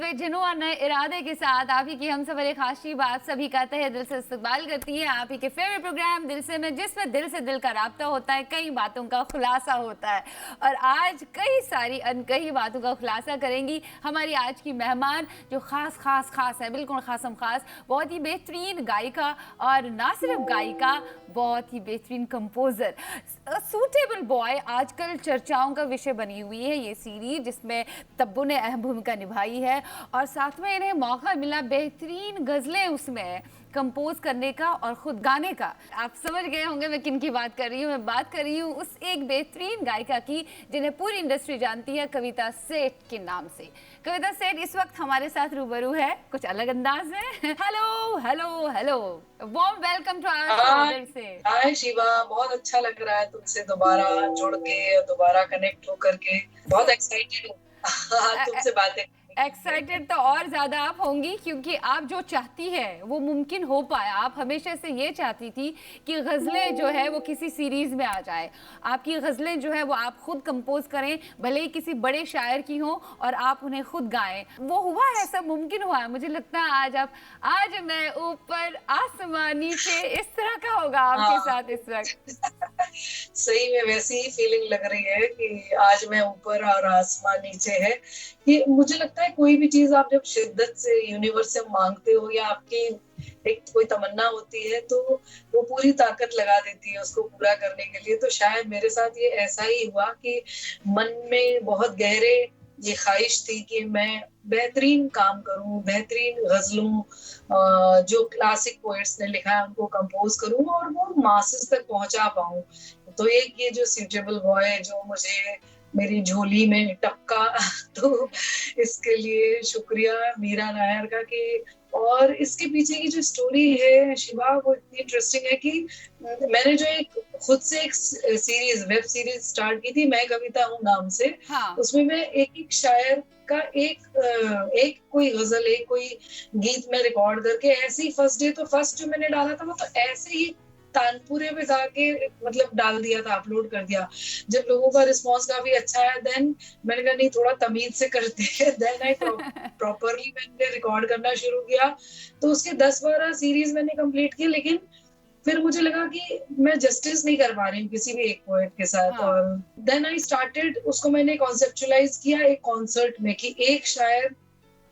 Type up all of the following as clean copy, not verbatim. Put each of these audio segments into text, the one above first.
बेजिनो और नए इरादे के साथ आप ही की हम सफर खाशी बात सभी का तहे दिल से इस्तकबाल करती है। आप ही के फेवरेट प्रोग्राम दिल से में, जिसमें दिल से दिल का राब्ता होता है, कई बातों का खुलासा होता है। और आज कई सारी अनकही बातों का खुलासा करेंगी हमारी आज की मेहमान, जो खास है, बिल्कुल खासम खास, बहुत ही बेहतरीन गायिका और ना सिर्फ गायिका, बहुत ही बेहतरीन कंपोजर। सूटेबल बॉय आजकल चर्चाओं का विषय बनी हुई है ये सीरीज, जिसमें तब्बू ने अहम भूमिका निभाई है और साथ में इन्हें मौका मिला बेहतरीन गजलें उसमें कंपोज करने का और खुद गाने का। आप समझ गए होंगे मैं किन की बात कर रही हूँ। मैं बात कर रही हूँ उस एक बेहतरीन गायिका की जिन्हें पूरी इंडस्ट्री जानती है, कविता सेठ के नाम से। कविता सेठ इस वक्त हमारे साथ रूबरू है, कुछ अलग अंदाज में। Hello hello hello, warm welcome to our show दिल से। हाय शिवा, बहुत अच्छा लग रहा है तुमसे दोबारा जुड़ के, दोबारा कनेक्ट होकर के। बहुत एक्साइटेड हूँ तुमसे बातें करने के लिए। एक्साइटेड तो और ज्यादा आप होंगी, क्योंकि आप जो चाहती है वो मुमकिन हो पाया। आप हमेशा से ये चाहती थी कि गजलें जो है वो किसी सीरीज में आ जाए, आपकी गजलें जो है वो आप खुद कंपोज करें, भले ही किसी बड़े शायर की हो, और आप उन्हें खुद गाएं। वो हुआ है, सब मुमकिन हुआ है। मुझे लगता है आज मैं ऊपर आसमान नीचे, इस तरह का होगा आपके हाँ साथ इस वक्त। सही में वैसी ही फीलिंग लग रही है कि आज मैं ऊपर और आसमान नीचे है। ये मुझे लगता है कोई भी चीज आप जब शिद्दत से यूनिवर्स से मांगते हो या आपकी एक कोई तमन्ना होती है, तो वो पूरी ताकत लगा देती है उसको पूरा करने के लिए। तो शायद मेरे साथ ये ऐसा ही हुआ कि मन में बहुत गहरे ये ख्वाहिश थी कि मैं बेहतरीन काम करूं, बेहतरीन गजलों जो क्लासिक पोएट्स ने लिखा है उनको कंपोज करूं और वो मासेस तक पहुंचा पाऊं। तो एक ये जो सूटेबल बॉय जो मुझे मेरी झोली में टपका तो इसके लिए शुक्रिया मीरा नायर का। कि और इसके पीछे की जो स्टोरी है शिवा, वो इतनी इंटरेस्टिंग है कि मैंने जो एक खुद से एक सीरीज, वेब सीरीज स्टार्ट की थी, मैं कविता हूँ नाम से। हाँ उसमें मैं एक एक शायर का एक कोई गजल, एक कोई गीत में रिकॉर्ड करके ऐसे ही फर्स्ट डे, तो फर्स्ट जो मैंने डाला था वो तो ऐसे ही तानपुरे में गा के मतलब डाल दिया था, अपलोड कर दिया। जब लोगों का रिस्पांस काफी अच्छा है, देन मैंने कहा नहीं, थोड़ा तमीज से करते हैं। देन आई प्रॉपरली मैंने रिकॉर्ड करना शुरू किया। तो उसके 10-12 सीरीज मैंने कंप्लीट की, लेकिन फिर मुझे लगा कि मैं जस्टिस नहीं कर पा रही हूँ किसी भी एक पोएट के साथ। हाँ और देन आई स्टार्टेड, उसको मैंने कॉन्सेप्चुलाइज किया एक कॉन्सर्ट में कि एक शायर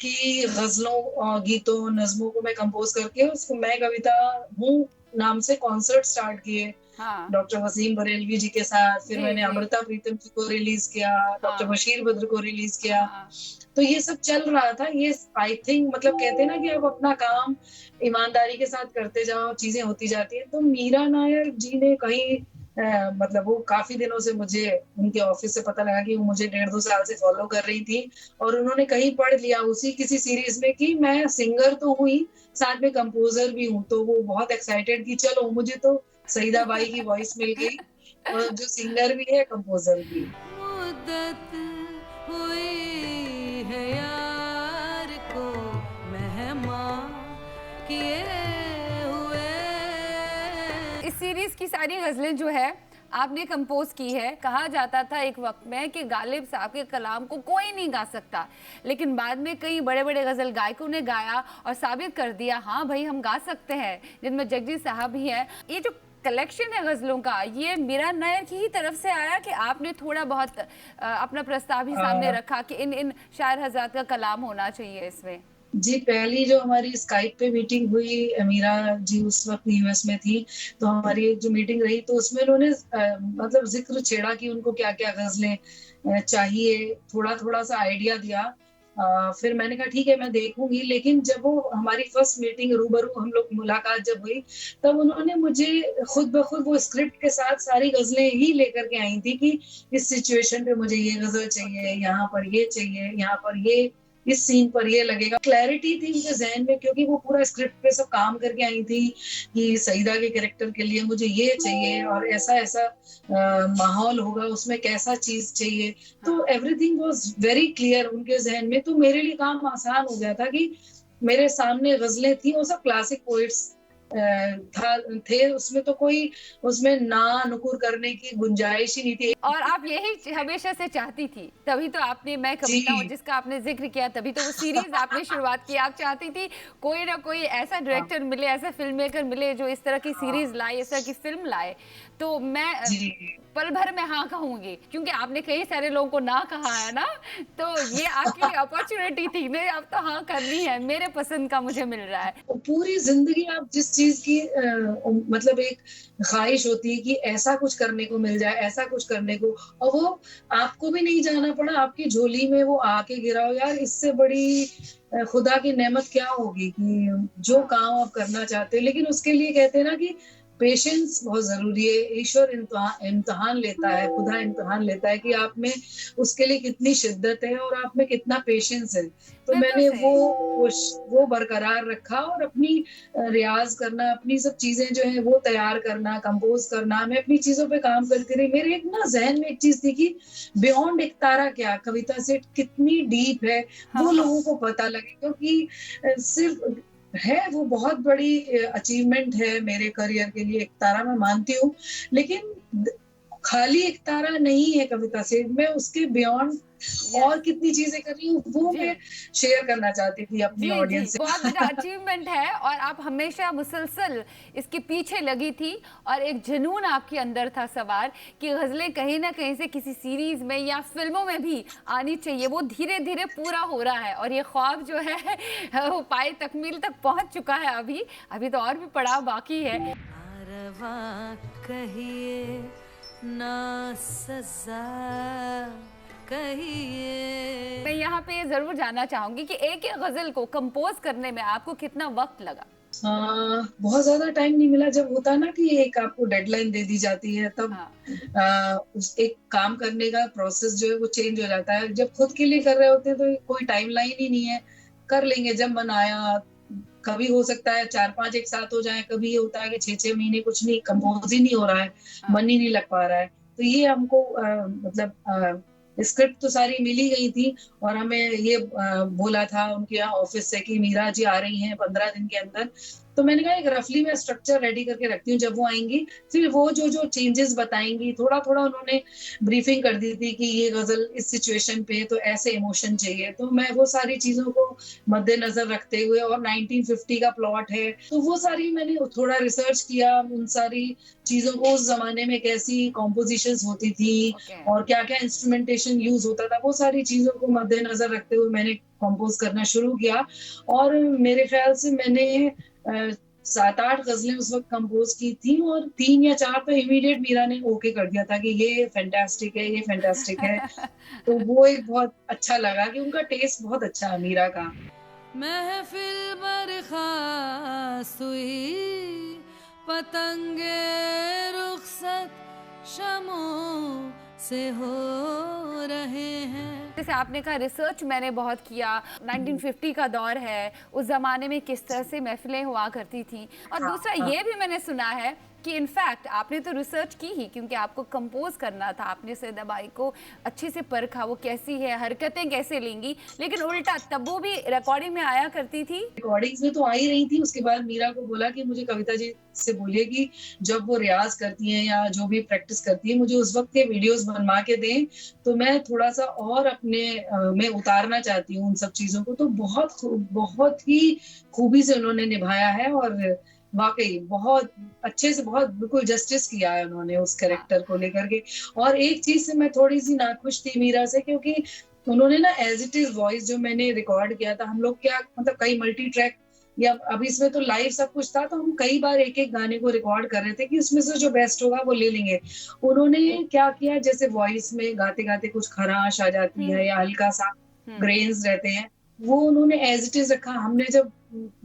की गजलों, गीतों, नज्मों को मैं कंपोज करके उसको मैं कविता हूँ नाम से कॉन्सर्ट स्टार्ट किए हाँ डॉक्टर वसीम बरेलवी जी के साथ। फिर जी मैंने जी अमृता प्रीतम जी को रिलीज किया, डॉक्टर हाँ बशीर बद्र को रिलीज किया। हाँ तो ये सब चल रहा था। ये आई थिंक मतलब कहते हैं ना कि आप अपना काम ईमानदारी के साथ करते जाओ, चीजें होती जाती है। तो मीरा नायर जी ने कहीं मतलब वो काफी दिनों से, मुझे उनके ऑफिस से पता लगा कि वो मुझे 1.5-2 साल से फॉलो कर रही थी, और उन्होंने कहीं पढ़ लिया उसी किसी सीरीज में कि मैं सिंगर तो हुई, साथ में कंपोजर भी हूँ। तो वो बहुत एक्साइटेड थी, चलो मुझे तो सईदा बाई की वॉइस मिल गई, जो सिंगर भी है कंपोजर भी। मुद्दत हुई है यार को मेहमान किए हुए। इस सीरीज की सारी गजलें जो है आपने कंपोज की है। कहा जाता था एक वक्त में कि गालिब साहब के कलाम को कोई नहीं गा सकता, लेकिन बाद में कई बड़े बड़े गजल गायकों ने गाया और साबित कर दिया हाँ भाई हम गा सकते हैं, जिनमें जगजीत साहब भी हैं। ये जो कलेक्शन है गजलों का, ये मीरा नायर की ही तरफ से आया कि आपने थोड़ा बहुत अपना प्रस्ताव ही सामने रखा कि इन इन शायर हजरात का कलाम होना चाहिए इसमें? जी, पहली जो हमारी स्काइप पे मीटिंग हुई, मीरा जी उस वक्त यूएस में थी, तो हमारी जो मीटिंग रही तो उसमें उन्होंने मतलब जिक्र छेड़ा कि उनको क्या क्या गजलें चाहिए, थोड़ा थोड़ा सा आइडिया दिया। फिर मैंने कहा ठीक है मैं देखूंगी। लेकिन जब वो हमारी फर्स्ट मीटिंग, रूबरू हम लोग मुलाकात जब हुई, तब उन्होंने मुझे खुद ब खुद वो स्क्रिप्ट के साथ सारी गजलें ही लेकर के आई थी कि इस सिचुएशन पे मुझे ये गजल चाहिए, यहाँ पर ये चाहिए, यहाँ पर ये, इस सीन पर ये लगेगा। क्लैरिटी थी उनके जहन में, क्योंकि वो पूरा स्क्रिप्ट पे सब काम करके आई थी कि सईदा के कैरेक्टर के लिए मुझे ये चाहिए और ऐसा ऐसा माहौल होगा, उसमें कैसा चीज चाहिए। तो हाँ एवरीथिंग वाज वेरी क्लियर उनके जहन में। तो मेरे लिए काम आसान हो गया था कि मेरे सामने गजलें थी, वो सब क्लासिक पोइट्स थे उसमें, तो कोई उसमें ना नुकुर करने की गुंजाइश ही नहीं थी। और आप यही हमेशा से चाहती थी, तभी तो आपने मैं जी। कविता हूँ जिसका आपने जिक्र किया, तभी तो वो सीरीज आपने शुरुआत की। आप चाहती थी कोई ना कोई ऐसा हाँ, डायरेक्टर मिले, ऐसा फिल्म मेकर मिले जो इस तरह की हाँ, सीरीज लाए, इस तरह की फिल्म लाए। तो मैं जी। पल भर में हाँ कहूंगी, क्योंकि आपने कई सारे लोगों को ना कहा है ना, तो ये आपके लिए अपॉर्चुनिटी थी, नहीं अब तो हाँ करनी है, मेरे पसंद का मुझे मिल रहा है। पूरी ज़िंदगी आप जिस चीज़ की मतलब एक ख़्वाहिश होती है कि ऐसा कुछ करने को मिल जाए, ऐसा कुछ करने को, और वो आपको भी नहीं जाना पड़ा, आपकी झोली में वो आके गिरा हो, यार इससे बड़ी खुदा की नेमत क्या होगी कि जो हाँ काम आप करना चाहते हो। लेकिन उसके लिए कहते हैं ना कि पेशेंस बहुत ज़रूरी है। ईश्वर इम्तिहान लेता है, खुदा इम्तिहान लेता है कि हाँ, आप में उसके लिए कितनी शिद्दत है और आप में कितना पेशेंस है। तो बिल्कुल मैंने सही। वो बरकरार रखा, और अपनी रियाज़ करना, अपनी सब चीज़ें जो हैं वो तैयार करना, कंपोज़ करना, मैं अपनी चीज़ों पे काम करती रही। मेरे एक ना ज़हन में एक चीज़ थी कि बियॉन्ड एक तारा क्या, कविता सेठ कितनी डीप है, हाँ वो हाँ लोगों को पता लगे, क्योंकि सिर्फ़ है वो बहुत बड़ी अचीवमेंट है मेरे करियर के लिए, एक तारा मैं मानती हूँ। लेकिन द खाली एक तारा नहीं है कविता सेठ, मैं उसके बियॉन्ड यस और कितनी चीज़ें कर रही हूँ, वो जी मैं शेयर करना चाहती थी अपनी जी जी, ऑडियंस से। बहुत बड़ा अचीवमेंट है, और आप हमेशा मुसलसल इसके पीछे लगी थी, और एक जुनून आपके अंदर था सवार कि गज़लें कहीं ना कहीं से किसी सीरीज में या फिल्मों में भी आनी चाहिए। वो धीरे धीरे पूरा हो रहा है, और ये ख्वाब जो है वो पाए तकमील तक पहुंच चुका है। अभी अभी तो और भी पड़ाव बाकी है। कारवां कहिए ना सजा कहिए। मैं यहाँ पे जरूर जानना चाहूंगी कि एक एक गजल को कंपोज करने में आपको कितना वक्त लगा। बहुत ज़्यादा टाइम नहीं मिला। जब होता है ना कि एक आपको डेडलाइन दे दी जाती है, तब हाँ उस एक काम करने का प्रोसेस जो है वो चेंज हो जाता है। जब खुद के लिए कर रहे होते हैं तो कोई टाइमलाइन ही नहीं है, कर लेंगे जब मन आया। कभी हो सकता है 4-5 एक साथ हो जाएँ, कभी ये होता है कि 6-6 महीने कुछ नहीं, कंपोज़ ही नहीं हो रहा है, हाँ मन ही नहीं लग पा रहा है। तो ये हमको मतलब स्क्रिप्ट तो सारी मिल ही गई थी, और हमें ये बोला था उनके यहाँ ऑफ़िस से कि मीरा जी आ रही हैं 15 दिन के अंदर। तो मैंने कहा एक रफली मैं स्ट्रक्चर रेडी करके रखती हूँ, जब वो आएँगी, फिर वो जो-जो चेंजेज़ बताएँगी, थोड़ा-थोड़ा उन्होंने ब्रीफिंग कर दी थी कि ये गज़ल इस सिचुएशन पे तो ऐसे इमोशन चाहिए। तो मैं वो सारी चीज़ों को मद्देनज़र रखते हुए, और 1950 का प्लॉट है, तो वो सारी मैंने थोड़ा रिसर्च किया, उन सारी चीज़ों को, उस ज़माने में कैसी कॉम्पोज़िशंस होती थी ओके। और क्या-क्या इंस्ट्रूमेंटेशन यूज़ होता था, वो सारी चीज़ों को मद्देनज़र रखते हुए मैंने कंपोज़ करना शुरू किया। और मेरे ख़्याल से मैंने 7-8 ग़ज़लें उस वक़्त कंपोज़ की थी, और 3 या 4 तो इमीडिएट मीरा ने ओके कर दिया था कि ये फैंटास्टिक है, ये फैंटास्टिक है। तो वो एक बहुत अच्छा लगा कि उनका टेस्ट बहुत अच्छा है मीरा का। महफिल बरखास्त हुई पतंगे रुखसत शमों से हो रहे हैं। जैसे आपने कहा रिसर्च मैंने बहुत किया, 1950 का दौर है, उस ज़माने में किस तरह से महफ़िलें हुआ करती थी। और हाँ, दूसरा हाँ। ये भी मैंने सुना है कि इनफैक्ट आपने तो रिसर्च की ही, क्योंकि आपको कंपोज करना था, आपने सईदा बाई को अच्छे से परखा, वो कैसी है, हरकतें कैसे लेंगी, लेकिन उल्टा तब्बू भी रिकॉर्डिंग में आया करती थी। रिकॉर्डिंग्स में तो आ ही रही थी। उसके बाद मीरा को बोला कि मुझे कविता जी से बोलिए कि जब वो रियाज़ करती हैं या जो भी प्रैक्टिस करती हैं, मुझे उस वक़्त के वीडियोज़ बनवा के दें, तो मैं थोड़ा-सा और अपने में उतारना चाहती हूँ उन सब चीज़ों को। तो बहुत ही खूबी से उन्होंने निभाया है, और वाक़ई बहुत अच्छे से, बहुत बिल्कुल जस्टिस किया है उन्होंने उस हाँ कैरेक्टर को लेकर के। और एक चीज़ से मैं थोड़ी-सी नाखुश थी मीरा से, क्योंकि उन्होंने ना एज़ इट इज़ वॉइस जो मैंने रिकॉर्ड किया था, हम लोग क्या मतलब कई मल्टी ट्रैक, या अब इसमें तो लाइव सब कुछ था, तो हम कई बार एक-एक गाने को रिकॉर्ड कर रहे थे कि उसमें से जो बेस्ट होगा वो ले लेंगे। उन्होंने क्या किया, जैसे वॉइस में गाते-गाते कुछ खराश आ जाती है हम्म या हल्का-सा हम्म ग्रेन्स रहते हैं, वो उन्होंने एज़ इट इज़ रखा। हमने जब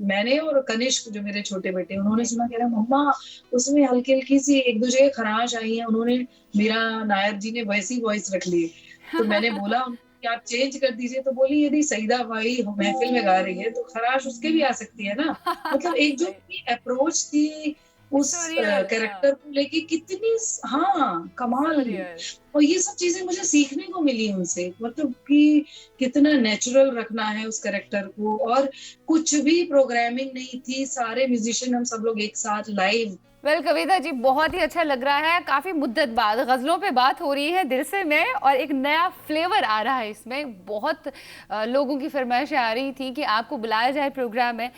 मैंने और कनिष्क जो मेरे छोटे बेटे, उन्होंने जी सुना, कह रहा मम्मा उसमें हल्की-हल्की सी 1-2 जगह खराश आई है। उन्होंने, मीरा नायर जी ने वैसी वॉइस रख ली। तो मैंने बोला कि आप चेंज कर दीजिए, तो बोली यदि सईदा बाई महफ़िल में गा रही है, तो खराश उसके भी आ सकती है ना। मतलब एक जो सही। उनकी अप्रोच थी, उस So real, कैरेक्टर को लेके कितनी हाँ कमाल so है। real. और ये सब चीजें मुझे सीखने को मिली उनसे, मतलब कि कितना नेचुरल रखना है उस कैरेक्टर को, और कुछ भी प्रोग्रामिंग नहीं थी, सारे म्यूजिशियन हम सब लोग एक साथ लाइव। वेल कविता जी, बहुत ही अच्छा लग रहा है। काफी मुद्दत बाद गजलों पे बात हो रही है दिल से में, और एक नया फ्लेवर आ रहा है इसमें। बहुत लोगों की फरमाइशें आ रही थी कि आपको बुलाया जाए प्रोग्राम में।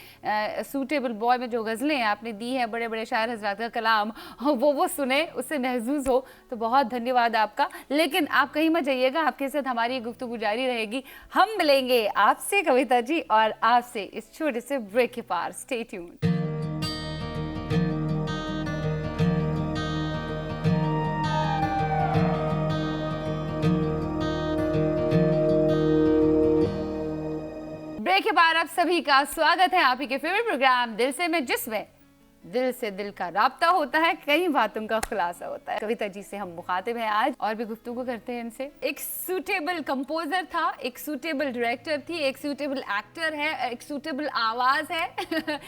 सूटेबल बॉय में जो गज़लें आपने दी हैं, बड़े बड़े शायर हजरात का कलाम, वो सुने, उससे महजूज हो, तो बहुत धन्यवाद आपका। लेकिन आप कहीं मत जाइएगा, आपके साथ हमारी गुफ्तगू जारी रहेगी। हम मिलेंगे आपसे कविता जी और आपसे इस छोटे से ब्रेक के पार। Stay tuned. ब्रेक के बाद आप सभी का स्वागत है आप ही के फेवरेट प्रोग्राम दिल से में, जिसमें दिल से दिल का राब्ता होता है, कई बातों का खुलासा होता है। कविता जी से हम मुखातिब हैं आज, और भी गुफ्तगू करते हैं इनसे। एक सूटेबल कंपोजर था, एक सूटेबल डायरेक्टर थी, एक सूटेबल एक्टर है, एक सूटेबल आवाज है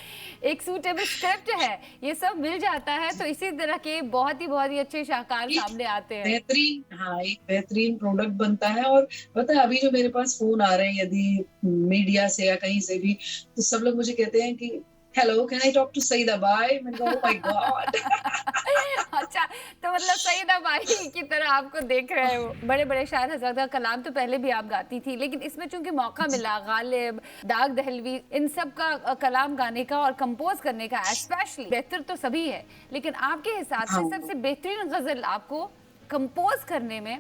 एक सूटेबल स्क्रिप्ट है। ये सब मिल जाता है तो इसी तरह के बहुत ही अच्छे शाहकार सामने आते हैं। बेहतरीन, हाँ, एक बेहतरीन प्रोडक्ट बनता है। और पता है, अभी जो मेरे पास फोन आ रहे हैं यदि मीडिया से या कहीं से भी, तो सब लोग मुझे कहते हैं कि hello, can I talk to Saeeda Bai? मैंने कहा, ओह माय गॉड। अच्छा, तो मतलब सईदा बाई की तरह आपको देख रहे हैं वो। बड़े बड़े शायर हज़रात का कलाम तो पहले भी आप गाती थी, लेकिन इसमें चूंकि मौका मिला, गालिब, दाग दहलवी, इन सब का कलाम गाने का और कंपोज करने का, स्पेशली बेहतर तो सभी है, लेकिन आपके हिसाब से हाँ। सबसे बेहतरीन गजल आपको कंपोज करने में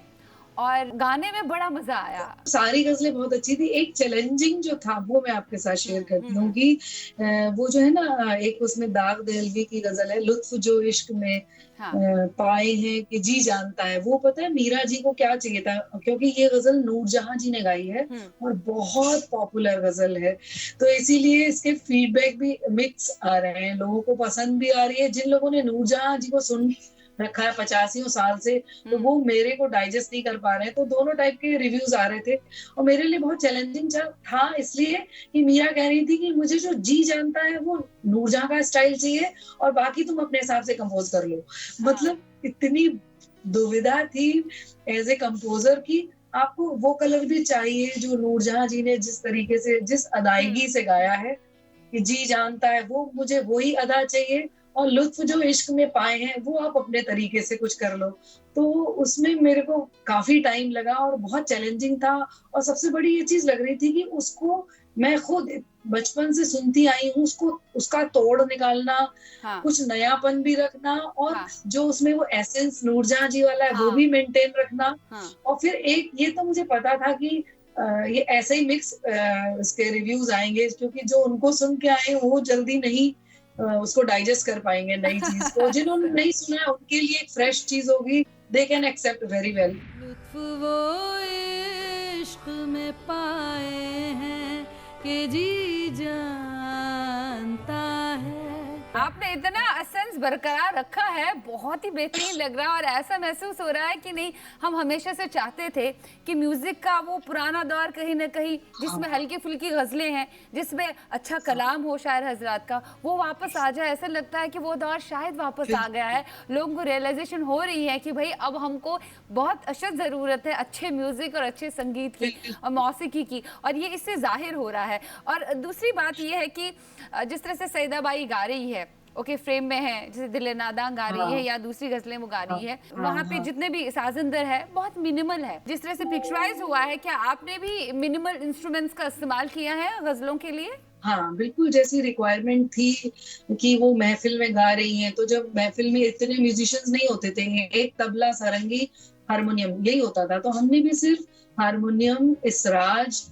और गाने में बड़ा मजा आया। सारी गजलें बहुत अच्छी थी। एक चैलेंजिंग जो था वो मैं आपके साथ शेयर करती हूँ कि वो जो है ना, एक उसमें दाग दहलवी की गजल है, लुत्फ जो इश्क में हाँ। पाए हैं कि जी जानता है। वो पता है मीरा जी को क्या चाहिए था, क्योंकि ये गजल नूरजहां जी ने गाई है और बहुत पॉपुलर गजल है, तो इसीलिए इसके फीडबैक भी मिक्स आ रहे हैं, लोगों को पसंद भी आ रही है। जिन लोगों ने नूरजहां जी को सुन रखा है 85 साल से, तो वो मेरे को डाइजेस्ट नहीं कर पा रहे हैं, तो दोनों टाइप के रिव्यूज आ रहे थे। और मेरे लिए बहुत चैलेंजिंग था इसलिए कि मीरा कह रही थी कि मुझे जो जी जानता है वो नूरजहां का स्टाइल चाहिए, और बाकी तुम अपने हिसाब से कंपोज कर लो। मतलब इतनी दुविधा थी एज ए कंपोजर की, आपको वो कलर भी चाहिए जो नूरजहां जी ने जिस तरीके से, जिस अदायगी से गाया है कि जी जानता है, वो मुझे वही अदा चाहिए, और लुत्फ जो इश्क में पाए हैं वो आप अपने तरीके से कुछ कर लो। तो उसमें मेरे को काफी टाइम लगा और बहुत चैलेंजिंग था। और सबसे बड़ी ये चीज लग रही थी कि उसको मैं खुद बचपन से सुनती आई हूँ, उसको उसका तोड़ निकालना, कुछ नयापन भी रखना, और जो उसमें वो एसेंस नूरजहां जी वाला है वो भी मेंटेन रखना। और फिर एक ये तो मुझे पता था कि ये ऐसे ही मिक्स इसके रिव्यूज आएंगे, क्योंकि जो उनको सुन के आए वो जल्दी नहीं उसको डाइजेस्ट कर पाएंगे नई चीज को। जिन्होंने नहीं सुना है उनके लिए एक फ्रेश चीज होगी, they can accept very well. लुत्फ वो इश्क में पाए हैं कि जी जानता है। आपने इतना एसेंस बरकरार रखा है, बहुत ही बेहतरीन लग रहा है। और ऐसा महसूस हो रहा है कि नहीं, हम हमेशा से चाहते थे कि म्यूजिक का वो पुराना दौर कहीं ना कहीं, जिसमें हल्की फुल्की गजलें हैं, जिसमें अच्छा कलाम हो शायर हजरात का, वो वापस आ जाए। ऐसा लगता है कि वो दौर शायद वापस आ गया है। लोगों को रियलाइजेशन हो रही है कि भाई अब हमको बहुत अशद ज़रूरत है अच्छे म्यूजिक और अच्छे संगीत की और मौसीकी की, और ये इससे जाहिर हो रहा है। और दूसरी बात ये है कि जिस तरह से सईदा बाई गा रही है, ओके, फ्रेम में है, जैसे दिल नादां गा रही है या दूसरी गजलें वो गा रही है, वहाँ पे जितने भी साजिंदर है बहुत मिनिमल है, जिस तरह से पिक्चराइज हुआ है। क्या आपने भी मिनिमल इंस्ट्रूमेंट्स का इस्तेमाल किया है गजलों के लिए? हाँ बिल्कुल, जैसी रिक्वायरमेंट थी कि वो महफिल में गा रही हैं, तो जब महफिल में इतने म्यूजिशियंस नहीं होते थे, एक तबला, सारंगी, हारमोनियम, यही होता था, तो हमने भी सिर्फ हारमोनियम, इसराज,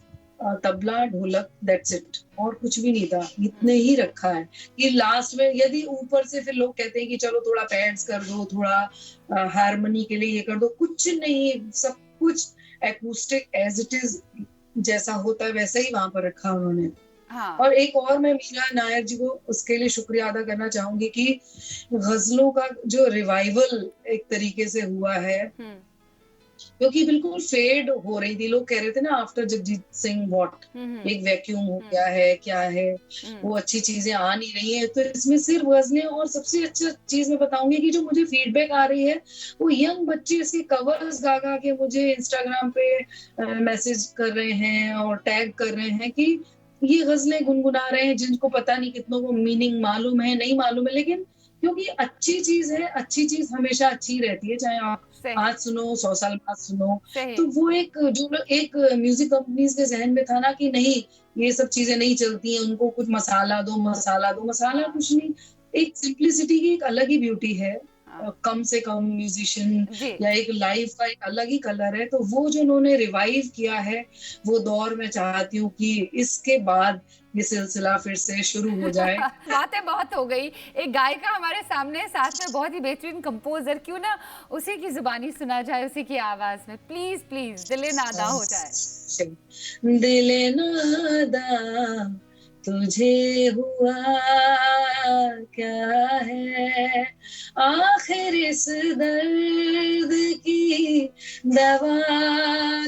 तबला, ढोलक, दैट्स इट, और कुछ भी नहीं था, इतने ही रखा है। कि लास्ट में यदि ऊपर से फिर लोग कहते हैं कि चलो थोड़ा पैड्स कर दो, थोड़ा हारमोनी के लिए ये कर दो, कुछ नहीं, सब कुछ एक्यूस्टिक एज इट इज, जैसा होता है वैसा ही वहां पर रखा उन्होंने। और एक और मैं मीरा नायर जी को उसके लिए शुक्रिया अदा करना चाहूंगी कि गजलों का जो रिवाइवल एक तरीके से हुआ है, क्योंकि बिल्कुल फेड हो रही थी। लोग कह रहे थे ना आफ्टर जगजीत सिंह व्हाट, एक वैक्यूम हो गया है, क्या है, वो अच्छी चीजें आ नहीं रही है। तो इसमें सिर्फ गजलें, और सबसे अच्छा चीज मैं बताऊंगी कि जो मुझे फीडबैक आ रही है वो यंग बच्चे इसके कवर्स गा गा के मुझे इंस्टाग्राम पे मैसेज कर रहे हैं और टैग कर रहे हैं कि ये गजलें गुनगुना रहे हैं, जिनको पता नहीं कितनों को मीनिंग मालूम है नहीं मालूम है, लेकिन क्योंकि अच्छी चीज है, अच्छी चीज हमेशा अच्छी रहती है, चाहे आप सही आज सुनो 100 साल बाद सुनो। सही तो वो एक जो एक म्यूजिक कंपनीज के जहन में था ना कि नहीं ये सब चीजें नहीं चलती हैं, उनको कुछ मसाला दो, मसाला दो, मसाला हाँ कुछ नहीं। एक सिंप्लिसिटी की एक अलग ही ब्यूटी है, हाँ कम से कम म्यूजिशियन जी या एक लाइव का एक अलग ही कलर है। तो वो जो उन्होंने रिवाइव किया है वो दौर में चाहती हूँ कि इसके बाद ये सिलसिला फिर से शुरू हो जाए। बातें बहुत हो गई। एक गायिका हमारे सामने है, साथ में बहुत ही बेहतरीन कंपोजर, क्यों ना उसी की जुबानी सुना जाए, उसी की आवाज में। प्लीज प्लीज दिले नादा हो जाए। दिले नादा तुझे हुआ क्या है, आखिर इस दर्द की दवा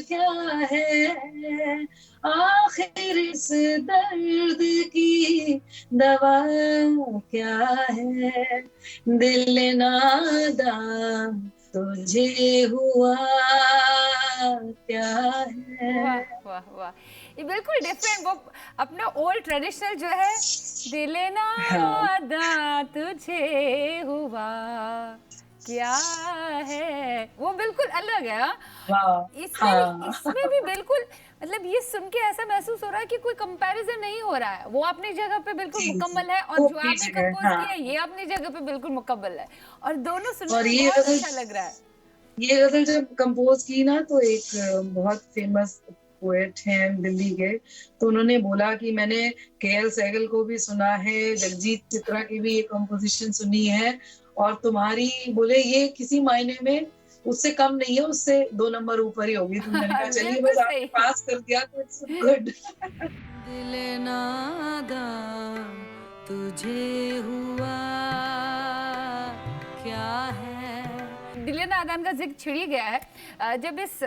क्या है, आखिर इस दर्द की दवा क्या है, दिल नादा तुझे हुआ क्या है। वाह वाह वाह, ये बिल्कुल डिफरेंट, वो अपना ओल्ड ट्रेडिशनल जो है, दिले हाँ नादा तुझे हुआ क्या है, वो बिल्कुल अलग है। हाँ? हाँ इसमें भी बिल्कुल, मतलब ये सुन के ऐसा महसूस हो रहा है कि कोई कंपैरिजन नहीं हो रहा है। वो अपनी जगह पे बिल्कुल जी जी, मुकम्मल है, और वो जो अपनी आपने जगह कंपोज किया हाँ। है ये अपनी जगह पे बिल्कुल मुकम्मल है, और दोनों सुनने और में ये बहुत गजल, अच्छा लग रहा है। ये गजल जब कंपोज की ना तो एक बहुत फेमस पोएट हैं दिल्ली के, तो उन्होंने बोला कि मैंने केएल सहगल को भी सुना है, जगजीत चित्रा की भी ये कंपोजिशन सुनी है, और तुम्हारी बोले ये किसी मायने में उससे कम नहीं है, उससे 2 नंबर ऊपर ही होगी। तो मैंने कहा चलिए बिल्कुल बस आपने सही। पास कर दिया तो इट्स गुड। दिल नादा तुझे हुआ क्या है। दिले नादान का जिक्र छिड़ ही गया है। जब इस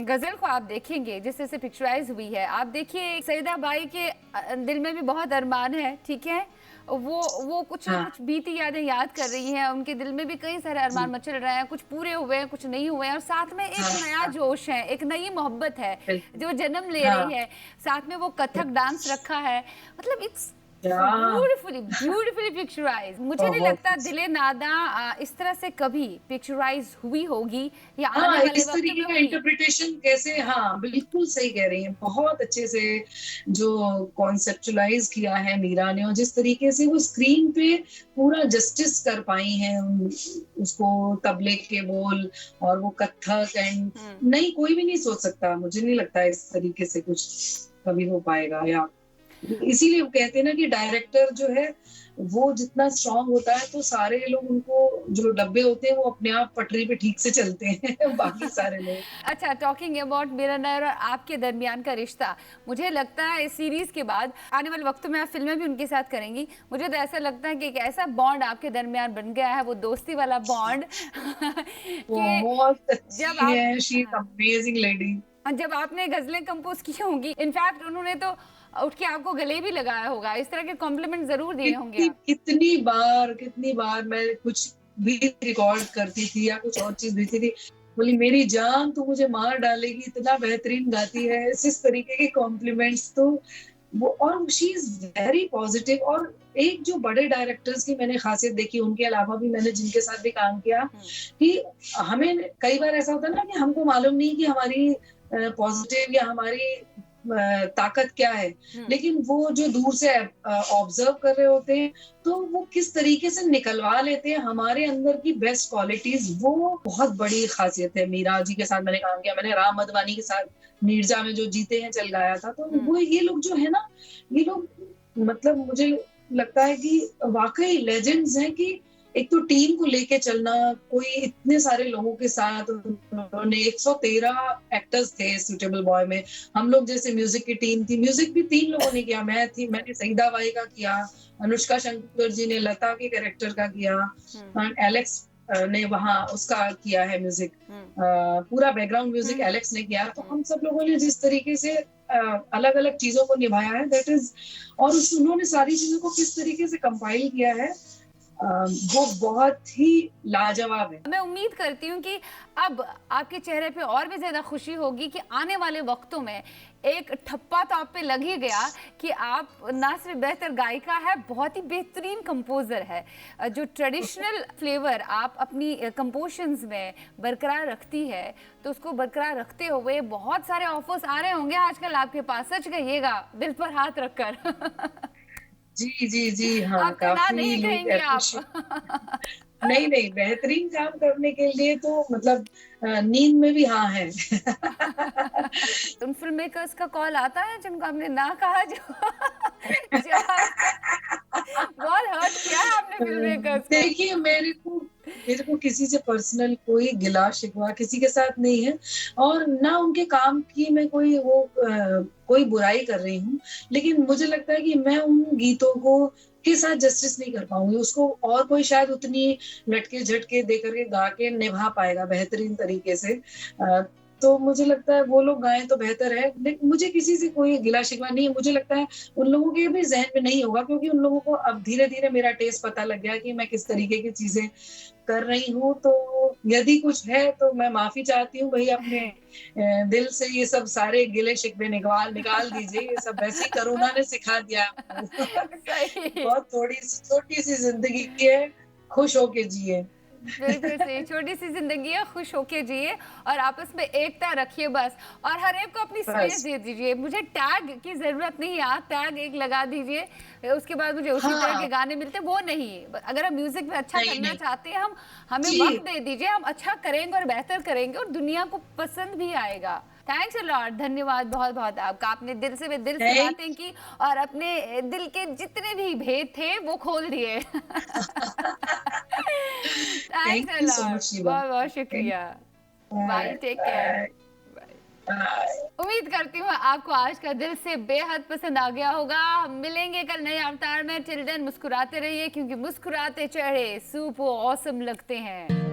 गजल को आप देखेंगे जिस तरह से पिक्चराइज हुई है, आप देखिए सईदा बाई के दिल में भी बहुत अरमान है, ठीक है, वो कुछ ना हाँ कुछ बीती यादें याद कर रही हैं, उनके दिल में भी कई सारे जी अरमान मचल रहे हैं, कुछ पूरे हुए हैं कुछ नहीं हुए हैं, और साथ में एक हाँ नया हाँ जोश है, एक नई मोहब्बत है बिल्कुल जो जन्म ले हाँ रही है। साथ में वो कथक डांस रखा है, मतलब इट्स हाँ, ब्यूटीफुली पिक्चराइज। मुझे नहीं बहुत लगता दिले नादा इस तरह से कभी पिक्चराइज हुई होगी या आने हाँ, वाले इस वक्त तरीके में का होगी। इंटरप्रिटेशन कैसे, हाँ बिल्कुल सही कह रही हैं, बहुत अच्छे से जो कॉन्सेप्चुलाइज किया है मीरा ने, और जिस तरीके से वो स्क्रीन पे पूरा जस्टिस कर पाई हैं उसको, तबले के बोल और वो कथक एंड, नहीं कोई भी नहीं सोच सकता, मुझे नहीं लगता इस तरीके से कुछ कभी हो पाएगा। या इसीलिए वो कहते हैं ना कि डायरेक्टर जो है वो जितना स्ट्रांग होता है तो सारे लोग उनको जो डब्बे होते हैं वो अपने आप पटरी पे ठीक से चलते हैं बाकी सारे लोग। अच्छा, टॉकिंग अबाउट मीरा नायर और आपके दरमियान का रिश्ता, मुझे लगता है इस सीरीज के बाद आने वाले वक्तों में आप फिल्में भी उनके साथ करेंगी। मुझे तो ऐसा लगता है कि एक ऐसा बॉन्ड आपके दरमियान बन गया है, वो दोस्ती वाला बॉन्ड कि बहुत जब अच्छी आप है, शी इज अमेजिंग लेडी। जब आपने गजलें कंपोज की होंगी, इनफैक्ट उन्होंने तो उठ के आपको गले भी लगाया होगा, इस तरह के कॉम्प्लीमेंट जरूर दिए होंगे कितनी आप। कितनी बार मैं कुछ भी रिकॉर्ड करती थी या कुछ और चीज भेजती थी, बोली मेरी जान तू मुझे मार डालेगी, इतना बेहतरीन गाती है, इस तरीके के कॉम्प्लीमेंट्स। तो वो, और शी इज वेरी पॉजिटिव। और एक जो बड़े डायरेक्टर्स की मैंने खासियत देखी, उनके अलावा भी मैंने जिनके साथ भी काम किया, कि हमें कई बार ऐसा होता है ना कि हमको मालूम नहीं कि हमारी पॉजिटिव या हमारी ताकत क्या है, लेकिन वो जो दूर से ऑब्जर्व कर रहे होते हैं तो वो किस तरीके से निकलवा लेते हैं हमारे अंदर की बेस्ट क्वालिटीज। वो बहुत बड़ी खासियत है। मीरा जी के साथ मैंने काम किया, मैंने राम मधवानी के साथ नीरजा में जो जीते हैं चल गाया था। तो वो ये लोग जो है ना, ये लोग मतलब मुझे लगता है कि वाकई लेजेंड्स हैं, कि एक तो टीम को लेके चलना, कोई इतने सारे लोगों के साथ, उन्होंने 113 एक्टर्स थे सूटेबल बॉय में, हम लोग जैसे म्यूजिक की टीम थी, म्यूजिक भी 3 लोगों ने किया, मैंने सईदा बाई का किया, अनुष्का शंकर जी ने लता के कैरेक्टर का किया, एलेक्स ने वहाँ उसका किया है म्यूजिक, पूरा बैकग्राउंड म्यूजिक एलेक्स ने किया। तो हम सब लोगों ने जिस तरीके से अलग अलग चीजों को निभाया है, दैट इज, और उन्होंने सारी चीजों को किस तरीके से कंपाइल किया है, वो बहुत ही लाजवाब है। मैं उम्मीद करती हूँ कि अब आपके चेहरे पे और भी ज्यादा खुशी होगी कि आने वाले वक्तों में एक ठप्पा तो आप पे लग ही गया कि आप ना सिर्फ बेहतर गायिका है, बहुत ही बेहतरीन कंपोजर है। जो ट्रेडिशनल फ्लेवर आप अपनी कंपोजिशंस में बरकरार रखती है, तो उसको बरकरार रखते हुए बहुत सारे ऑफर्स आ रहे होंगे आजकल आपके पास, सच कहिएगा दिल पर हाथ रखकर। जी जी जी, हाँ, आप तो ना काफी नहीं लोग कहेंगे appreciate- नहीं नहीं, बेहतरीन काम करने के लिए तो मतलब नींद में भी हाँ है। उन फिल्म मेकर्स का कॉल आता है जिनको आपने ना कहा, जो बहुत हर्ट किया है आपने फिल्म मेकर्स को? देखिए, मेरे को किसी से पर्सनल कोई गिला शिकवा किसी के साथ नहीं है, और ना उनके काम की मैं कोई बुराई कर रही हूँ। लेकिन मुझे लगता है कि मैं उन गीतों को के साथ जस्टिस नहीं कर पाऊंगी, उसको और कोई शायद उतनी लटके झटके दे करके गा के निभा पाएगा बेहतरीन तरीके से। तो मुझे लगता है वो लोग गाएं तो बेहतर है, लेकिन मुझे किसी से कोई गिला शिकवा नहीं है। मुझे लगता है उन लोगों के भी जहन में नहीं होगा, क्योंकि उन लोगों को अब धीरे धीरे मेरा टेस्ट पता लग गया कि मैं किस तरीके की चीजें कर रही हूँ। तो यदि कुछ है तो मैं माफी चाहती हूँ भाई, अपने दिल से ये सब सारे गिले शिकवे निकाल निकाल दीजिए। ये सब वैसे ही कोरोना ने सिखा दिया आपको। सही, बहुत छोटी सी जिंदगी है, खुश होके जिए। बिल्कुल सही। छोटी सी जिंदगी है, खुश होके जिए और आपस में एकता रखिए बस, और हर एक को अपनी स्पेस बस, दे दीजिए। मुझे टैग की जरूरत नहीं है, आप टैग एक लगा दीजिए, उसके बाद मुझे उसी तरह के हाँ, गाने मिलते, वो नहीं। अगर हम म्यूजिक में अच्छा नहीं करना नहीं, चाहते हैं, हम हमें जी, वक्त दे दीजिए, हम अच्छा करेंगे और बेहतर करेंगे और दुनिया को पसंद भी आएगा। थैंक्स अ लॉट, धन्यवाद बहुत बहुत आपका। आपने दिल से थैंक बातें की और अपने दिल के जितने भी भेद थे वो खोल दिए। Thanks thank a you so much lot, Shiva. बहुत बहुत थैंक शुक्रिया। Bye, bye take care. Bye bye. उम्मीद करती हूँ आपको आज का दिल से बेहद पसंद आ गया होगा। हम मिलेंगे कल नए अवतार में। टिल देन मुस्कुराते रहिए, क्योंकि मुस्कुराते चेहरे सुपर ऑसम लगते हैं।